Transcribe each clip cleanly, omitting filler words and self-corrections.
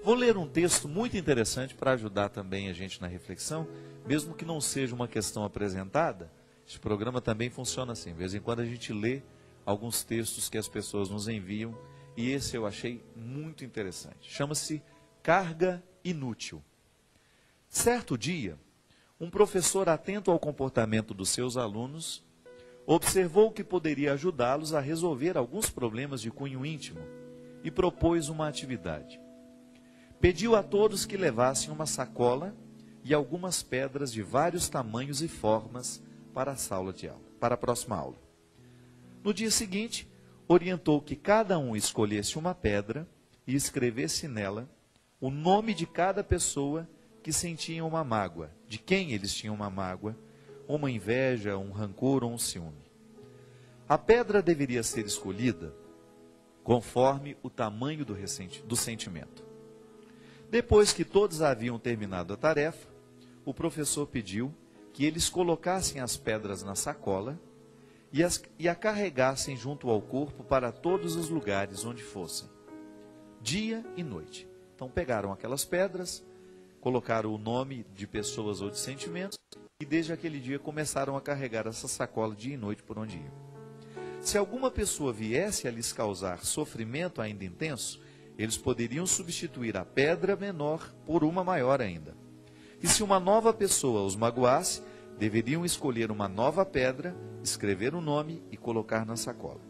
Vou ler um texto muito interessante para ajudar também a gente na reflexão, mesmo que não seja uma questão apresentada. Este programa também funciona assim, de vez em quando a gente lê alguns textos que as pessoas nos enviam, e esse eu achei muito interessante. Chama-se Carga Inútil. Certo dia, um professor atento ao comportamento dos seus alunos observou que poderia ajudá-los a resolver alguns problemas de cunho íntimo e propôs uma atividade. Pediu a todos que levassem uma sacola e algumas pedras de vários tamanhos e formas para a sala de aula, para a próxima aula. No dia seguinte, orientou que cada um escolhesse uma pedra e escrevesse nela o nome de cada pessoa que sentia uma mágoa, de quem eles tinham uma mágoa, uma inveja, um rancor ou um ciúme. A pedra deveria ser escolhida conforme o tamanho do sentimento. Depois que todos haviam terminado a tarefa, o professor pediu que eles colocassem as pedras na sacola e a carregassem junto ao corpo para todos os lugares onde fossem, dia e noite. Então pegaram aquelas pedras, colocaram o nome de pessoas ou de sentimentos e desde aquele dia começaram a carregar essa sacola dia e noite por onde iam. Se alguma pessoa viesse a lhes causar sofrimento ainda intenso, eles poderiam substituir a pedra menor por uma maior ainda. E se uma nova pessoa os magoasse, deveriam escolher uma nova pedra, escrever o nome e colocar na sacola.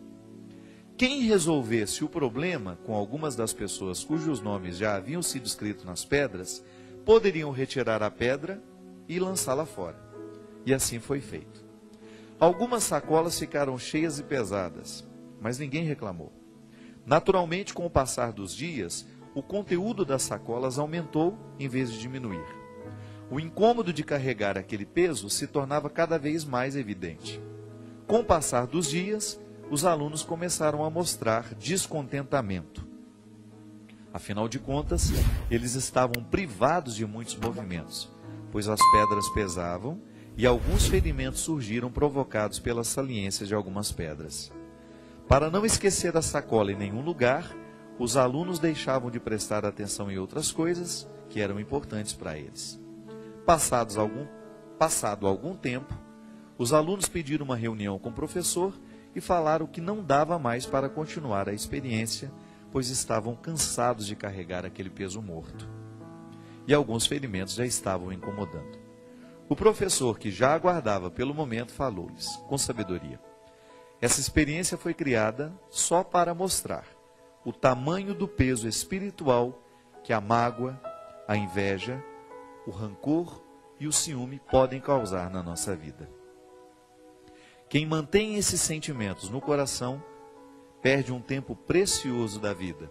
Quem resolvesse o problema com algumas das pessoas cujos nomes já haviam sido escritos nas pedras, poderiam retirar a pedra e lançá-la fora. E assim foi feito. Algumas sacolas ficaram cheias e pesadas, mas ninguém reclamou. Naturalmente, com o passar dos dias, o conteúdo das sacolas aumentou em vez de diminuir. O incômodo de carregar aquele peso se tornava cada vez mais evidente. Com o passar dos dias, os alunos começaram a mostrar descontentamento. Afinal de contas, eles estavam privados de muitos movimentos, pois as pedras pesavam e alguns ferimentos surgiram provocados pela saliência de algumas pedras. Para não esquecer a sacola em nenhum lugar, os alunos deixavam de prestar atenção em outras coisas que eram importantes para eles. Passado algum tempo, os alunos pediram uma reunião com o professor e falaram que não dava mais para continuar a experiência, pois estavam cansados de carregar aquele peso morto. E alguns ferimentos já estavam incomodando. O professor, que já aguardava pelo momento, falou-lhes com sabedoria: essa experiência foi criada só para mostrar o tamanho do peso espiritual que a mágoa, a inveja, o rancor e o ciúme podem causar na nossa vida. Quem mantém esses sentimentos no coração perde um tempo precioso da vida,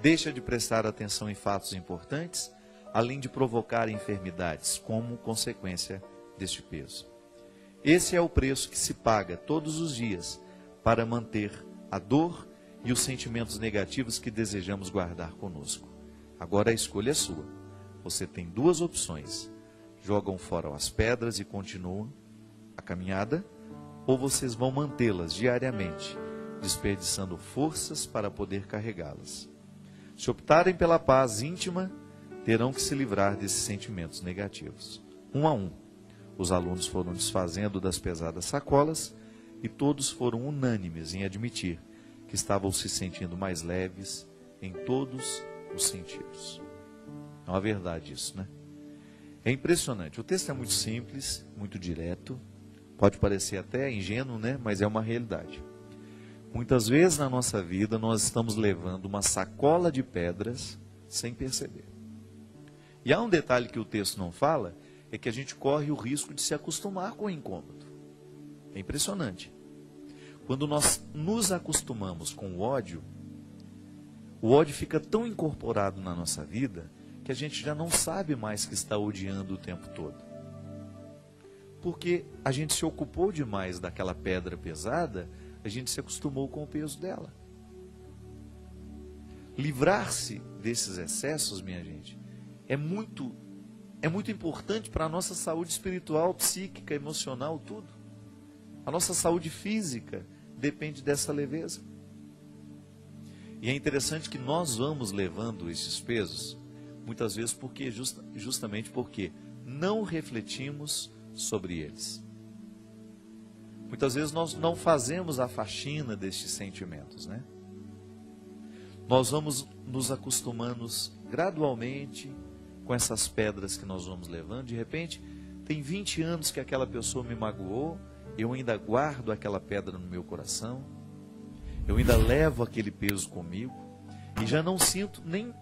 deixa de prestar atenção em fatos importantes, além de provocar enfermidades como consequência deste peso. Esse é o preço que se paga todos os dias para manter a dor e os sentimentos negativos que desejamos guardar conosco. Agora a escolha é sua. Você tem duas opções: jogam fora as pedras e continuam a caminhada, ou vocês vão mantê-las diariamente, desperdiçando forças para poder carregá-las. Se optarem pela paz íntima, terão que se livrar desses sentimentos negativos. Um a um, os alunos foram desfazendo das pesadas sacolas e todos foram unânimes em admitir que estavam se sentindo mais leves em todos os sentidos. É uma verdade isso, né? É impressionante. O texto é muito simples, muito direto, pode parecer até ingênuo, né? Mas é uma realidade. Muitas vezes na nossa vida nós estamos levando uma sacola de pedras sem perceber. E há um detalhe que o texto não fala, é que a gente corre o risco de se acostumar com o incômodo. É impressionante. Quando nós nos acostumamos com o ódio fica tão incorporado na nossa vida que a gente já não sabe mais que está odiando o tempo todo. Porque a gente se ocupou demais daquela pedra pesada, a gente se acostumou com o peso dela. Livrar-se desses excessos, minha gente, é muito importante para a nossa saúde espiritual, psíquica, emocional, tudo. A nossa saúde física depende dessa leveza. E é interessante que nós vamos levando esses pesos, muitas vezes justamente porque não refletimos sobre eles. Muitas vezes nós não fazemos a faxina destes sentimentos, né? Nós vamos nos acostumando gradualmente com essas pedras que nós vamos levando. De repente, tem 20 anos que aquela pessoa me magoou, eu ainda guardo aquela pedra no meu coração, eu ainda levo aquele peso comigo, e já não sinto nem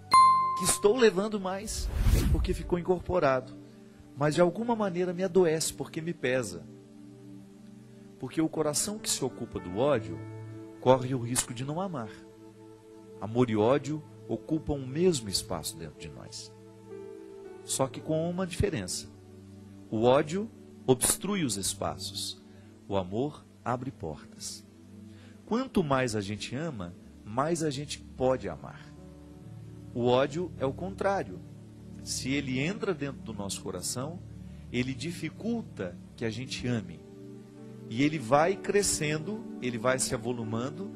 que estou levando mais, porque ficou incorporado. Mas de alguma maneira me adoece, porque me pesa. Porque o coração que se ocupa do ódio corre o risco de não amar. Amor e ódio ocupam o mesmo espaço dentro de nós. Só que com uma diferença. O ódio obstrui os espaços. O amor abre portas. Quanto mais a gente ama, mais a gente pode amar. O ódio é o contrário. Se ele entra dentro do nosso coração, ele dificulta que a gente ame. E ele vai crescendo, ele vai se avolumando,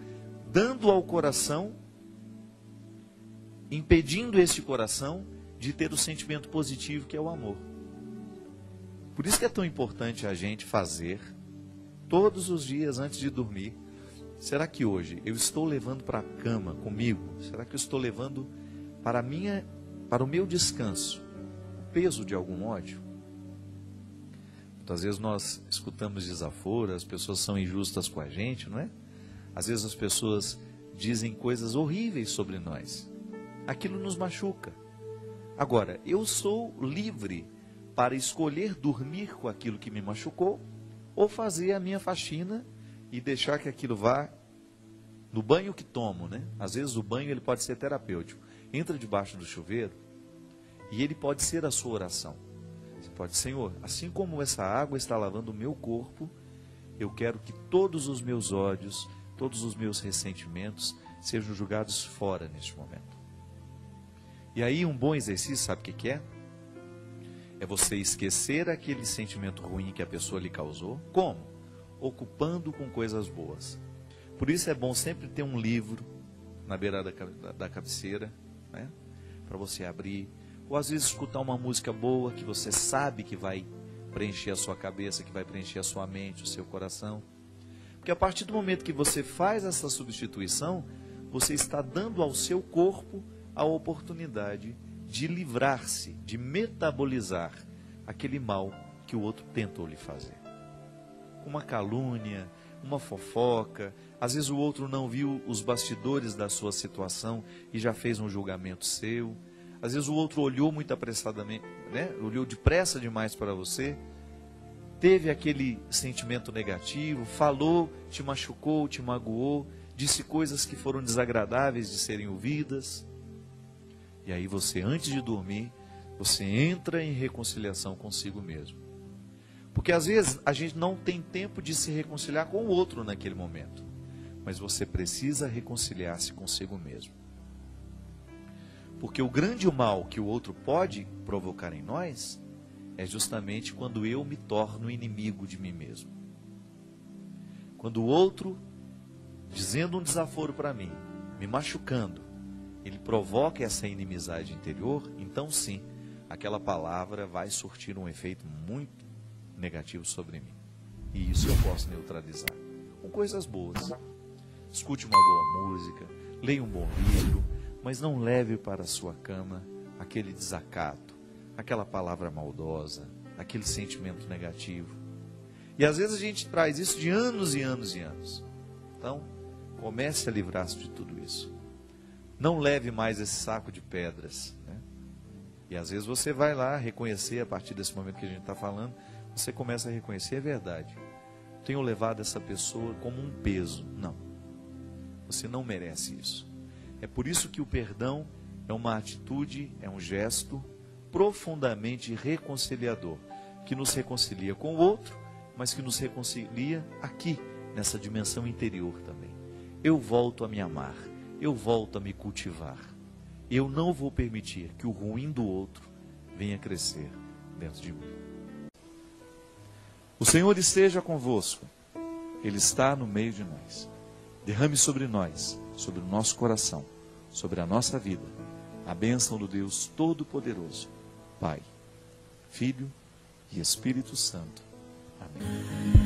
dando ao coração, impedindo esse coração de ter o sentimento positivo que é o amor. Por isso que é tão importante a gente fazer, todos os dias antes de dormir, será que hoje eu estou levando para a cama comigo? Será que eu estou levando para o meu descanso o peso de algum ódio? Muitas vezes nós escutamos desaforo, as pessoas são injustas com a gente, não é? Às vezes as pessoas dizem coisas horríveis sobre nós. Aquilo nos machuca. Agora, eu sou livre para escolher dormir com aquilo que me machucou ou fazer a minha faxina e deixar que aquilo vá no banho que tomo, né? Às vezes o banho ele pode ser terapêutico. Entra debaixo do chuveiro e ele pode ser a sua oração. Você pode, Senhor, assim como essa água está lavando o meu corpo, eu quero que todos os meus ódios, todos os meus ressentimentos sejam jogados fora neste momento. E aí um bom exercício, sabe o que é? É você esquecer aquele sentimento ruim que a pessoa lhe causou. Como? Ocupando com coisas boas. Por isso é bom sempre ter um livro na beira da cabeceira, né? Para você abrir. Ou às vezes escutar uma música boa que você sabe que vai preencher a sua cabeça, que vai preencher a sua mente, o seu coração. Porque a partir do momento que você faz essa substituição, você está dando ao seu corpo a oportunidade de livrar-se, de metabolizar aquele mal que o outro tentou lhe fazer. Uma calúnia, uma fofoca, às vezes o outro não viu os bastidores da sua situação e já fez um julgamento seu. Às vezes o outro olhou muito apressadamente, né? Olhou depressa demais para você, teve aquele sentimento negativo, falou, te machucou, te magoou, disse coisas que foram desagradáveis de serem ouvidas. E aí você, antes de dormir, você entra em reconciliação consigo mesmo. Porque às vezes a gente não tem tempo de se reconciliar com o outro naquele momento. Mas você precisa reconciliar-se consigo mesmo. Porque o grande mal que o outro pode provocar em nós é justamente quando eu me torno inimigo de mim mesmo. Quando o outro, dizendo um desaforo para mim, me machucando, ele provoca essa inimizade interior, então sim, aquela palavra vai surtir um efeito muito negativo sobre mim. E isso eu posso neutralizar com coisas boas. Escute uma boa música, leia um bom livro, mas não leve para a sua cama aquele desacato, aquela palavra maldosa, aquele sentimento negativo. E às vezes a gente traz isso de anos e anos e anos. Então, comece a livrar-se de tudo isso. Não leve mais esse saco de pedras, né? E às vezes você vai lá reconhecer, a partir desse momento que a gente está falando, você começa a reconhecer, é verdade. Tenho levado essa pessoa como um peso. Não. Você não merece isso. É por isso que o perdão é uma atitude, é um gesto profundamente reconciliador, que nos reconcilia com o outro, mas que nos reconcilia aqui, nessa dimensão interior também. Eu volto a me amar. Eu volto a me cultivar. Eu não vou permitir que o ruim do outro venha crescer dentro de mim. O Senhor esteja convosco. Ele está no meio de nós. Derrame sobre nós, sobre o nosso coração, sobre a nossa vida a bênção do Deus Todo-Poderoso, Pai, Filho e Espírito Santo. Amém.